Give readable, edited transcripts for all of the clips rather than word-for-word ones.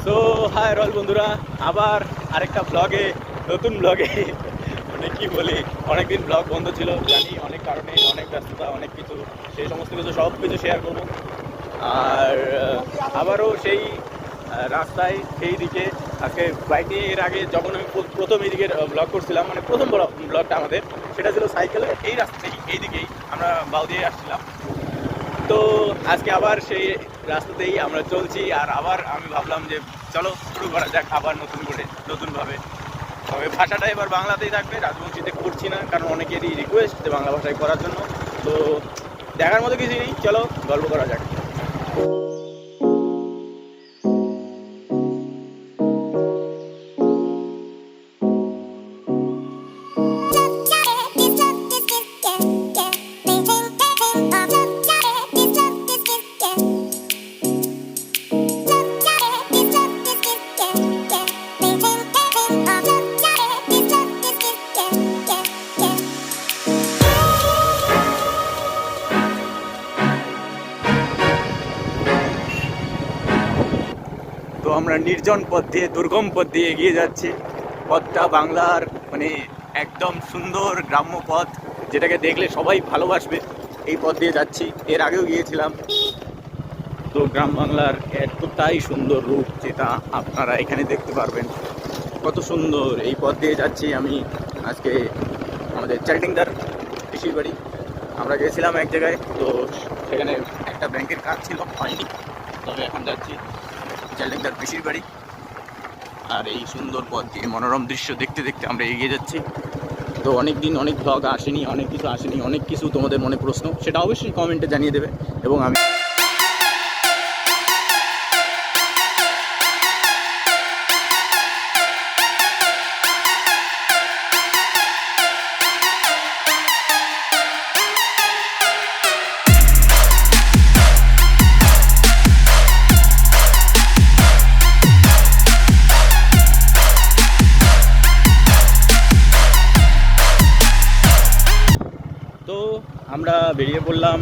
So high রল বন্ধুরা, আবার আরেকটা ব্লগে, নতুন ব্লগে মানে কি বলি, অনেকদিন ব্লগ বন্ধ ছিল জানি, অনেক কারণে, অনেক ব্যস্ততা, অনেক কিছু, সেই সমস্ত কিছু সব কিছু শেয়ার করবো। আর আবারও সেই রাস্তায়, সেই দিকে আজকে বাইক নিয়ে। এর আগে যখন আমি প্রথম এই দিকের ব্লগ করছিলাম, মানে প্রথম ব্লগটা আমাদের, সেটা ছিল সাইকেলে এই রাস্তাতেই, এই দিকেই আমরা বাউ দিয়ে আসছিলাম। তো আজকে আবার সেই রাস্তাতেই আমরা চলছি, আর আবার আমি ভাবলাম যে চলো শুরু করা যাক আবার নতুন করে, নতুনভাবে। তবে ভাষাটা এবার বাংলাতেই থাকবে, রাজবংশীতে করছি না, কারণ অনেকেরই রিকোয়েস্ট যে বাংলা ভাষায় করার জন্য। তো দেখার মতো কিছু নেই, চলো গল্প করা যাক। তো আমরা নির্জন পথ দিয়ে, দুর্গম পথ দিয়ে এগিয়ে যাচ্ছি। পথটা বাংলার মানে একদম সুন্দর গ্রাম্য পথ, যেটাকে দেখলে সবাই ভালোবাসবে। এই পথ দিয়ে যাচ্ছি, এর আগেও গিয়েছিলাম। তো গ্রাম বাংলার এতটাই সুন্দর রূপ, যেটা আপনারা এখানে দেখতে পারবেন। কত সুন্দর এই পথ দিয়ে যাচ্ছি আমি আজকে আমাদের চালটিংদার পিসির বাড়ি। আমরা গিয়েছিলাম এক জায়গায়, তো সেখানে একটা ব্যাংকের কাজ ছিল, হয়নি। তবে এখন যাচ্ছি চালটিংদার পিসির বাড়ি। আর এই সুন্দর পথ দিয়ে মনোরম দৃশ্য দেখতে দেখতে আমরা এগিয়ে যাচ্ছি। তো অনেক দিন অনেক ব্লগ আসেনি, অনেক কিছু আসেনি, অনেক কিছু তোমাদের মনে প্রশ্ন, সেটা অবশ্যই কমেন্টে জানিয়ে দেবে। এবং আমি আমরা বেরিয়ে পড়লাম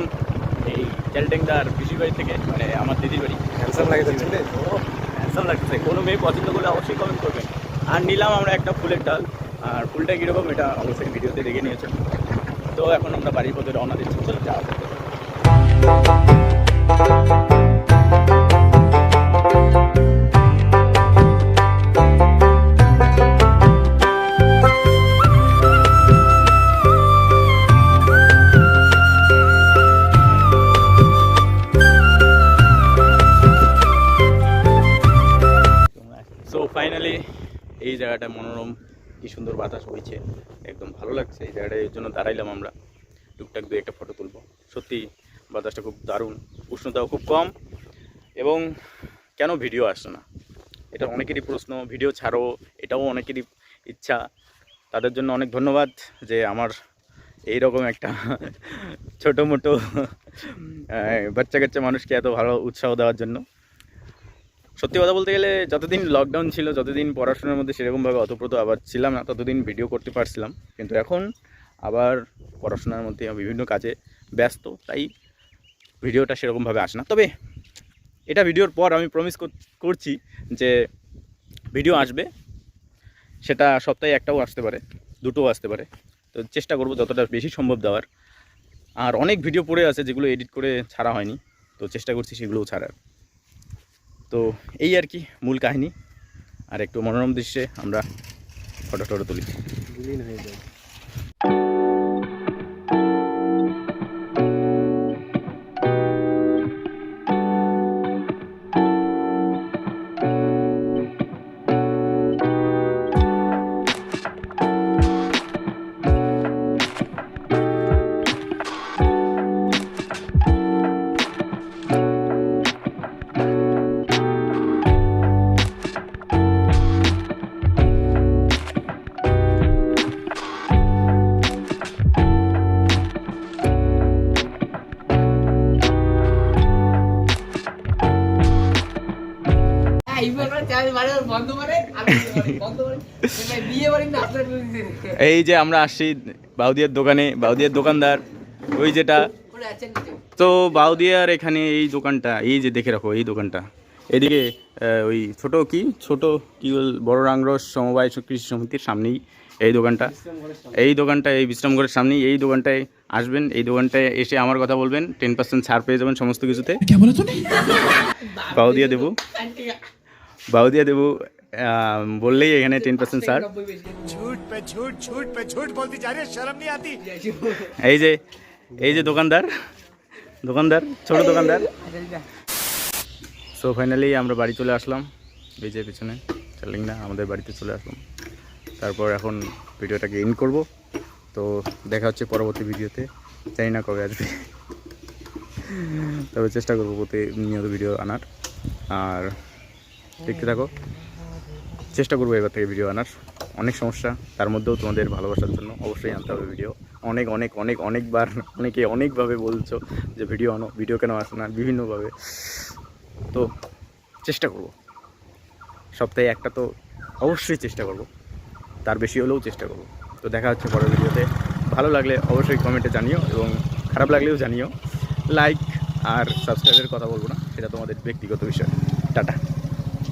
এই চালটিংদার পিসির বাড়ি থেকে, মানে আমার দিদির বাড়ি। হ্যান্ডসাম লাগে যাচ্ছে, হ্যান্ডসাম লাগতেছে, কোনো মেয়ে পছন্দ করলে অবশ্যই কমেন্ট করবেন। আর নিলাম আমরা একটা ফুলের ডাল, আর ফুলটা কীরকম এটা অবশ্যই ভিডিওতে দেখে নিয়েছেন। তো এখন আমরা বাড়ির পথে রওনা দিচ্ছি, চলো যাওয়া যাক। সো ফাইনালি এই জায়গাটা মনোরম, কি সুন্দর বাতাস বইছে, একদম ভালো লাগছে এই জায়গাটা। এর জন্য দাঁড়াইলাম আমরা, টুকটাক দুই একটা ফটো তুলবো। সত্যি বাতাসটা খুব দারুণ, উষ্ণতাও খুব কম। এবং কেন ভিডিও আসছে না, এটা অনেকেরই প্রশ্ন। ভিডিও ছাড়ো, এটাও অনেকেরই ইচ্ছা। তাদের জন্য অনেক ধন্যবাদ যে আমার এইরকম একটা ছোটো মোটো বাচ্চা কাচ্চা মানুষকে এত ভালো উৎসাহ দেওয়ার জন্য। সত্যি কথা বলতে গেলে যতদিন লকডাউন ছিল, যতদিন পড়াশোনার মধ্যে সেরকমভাবে অতপ্রত আবার ছিলাম না, ততদিন ভিডিও করতে পারছিলাম। কিন্তু এখন আবার পড়াশোনার মধ্যে বিভিন্ন কাজে ব্যস্ত, তাই ভিডিওটা সেরকমভাবে আসে না। তবে এটা ভিডিওর পর আমি প্রমিস করছি যে ভিডিও আসবে, সেটা সপ্তাহে একটাও আসতে পারে, দুটোও আসতে পারে। তো চেষ্টা করব যতটা বেশি সম্ভব দেওয়ার। আর অনেক ভিডিও পড়ে আছে যেগুলো এডিট করে ছাড়া হয়নি, তো চেষ্টা করছি সেগুলোও ছাড়ার। তো এই আর কি মূল কাহিনী। আর একটু মনোরম দৃশ্যে আমরা ফটো টটো তুলি। বিলীন হয়ে যায়। এই যে আমরা আসছি বাউদিয়ার দোকানে, বাউদিয়ার দোকানদার ওই যেটা তো বাউদিয়ার এখানে এই দোকানটা, এই যে দেখে রাখো এই দোকানটা, এদিকে ওই ছোট কি বড় রাংরস সমবায় কৃষি সমিতির সামনেই এই দোকানটা, এই বিশ্রামঘরের সামনেই এই দোকানটায় আসবেন। এই দোকানটায় এসে আমার কথা বলবেন, 10% ছাড় পেয়ে যাবেন সমস্ত কিছুতে। বাউদিয়া দেবু বললেই এখানে 10% ছাড়। এই যে দোকানদার ছোট দোকানদার। সো ফাইনালি আমরা বাড়ি চলে আসলাম, এই যে পিছনে চার্লিং না, আমাদের বাড়িতে চলে আসলাম। তারপর এখন ভিডিওটাকে এন্ড করব। তো দেখা হচ্ছে পরবর্তী ভিডিওতে, জানি না কবে আসবে, তবে চেষ্টা করবো প্রতিনিয়ত ভিডিও আনার। আর দেখতে থাকো, চেষ্টা করবো এবার থেকে ভিডিও আনার। অনেক সমস্যা, তার মধ্যেও তোমাদের ভালোবাসার জন্য অবশ্যই আনতে হবে ভিডিও। অনেকবার অনেকে অনেকভাবে বলছো যে ভিডিও আনো, ভিডিও কেন আসে না, বিভিন্নভাবে। তো চেষ্টা করব, সপ্তাহে একটা তো অবশ্যই চেষ্টা করব, তার বেশি হলেও চেষ্টা করব। তো দেখা হচ্ছে পরের ভিডিওতে। ভালো লাগলে অবশ্যই কমেন্টে জানিও, এবং খারাপ লাগলেও জানিও। লাইক আর সাবস্ক্রাইবের কথা বলবো না, সেটা তোমাদের ব্যক্তিগত বিষয়। টাটা।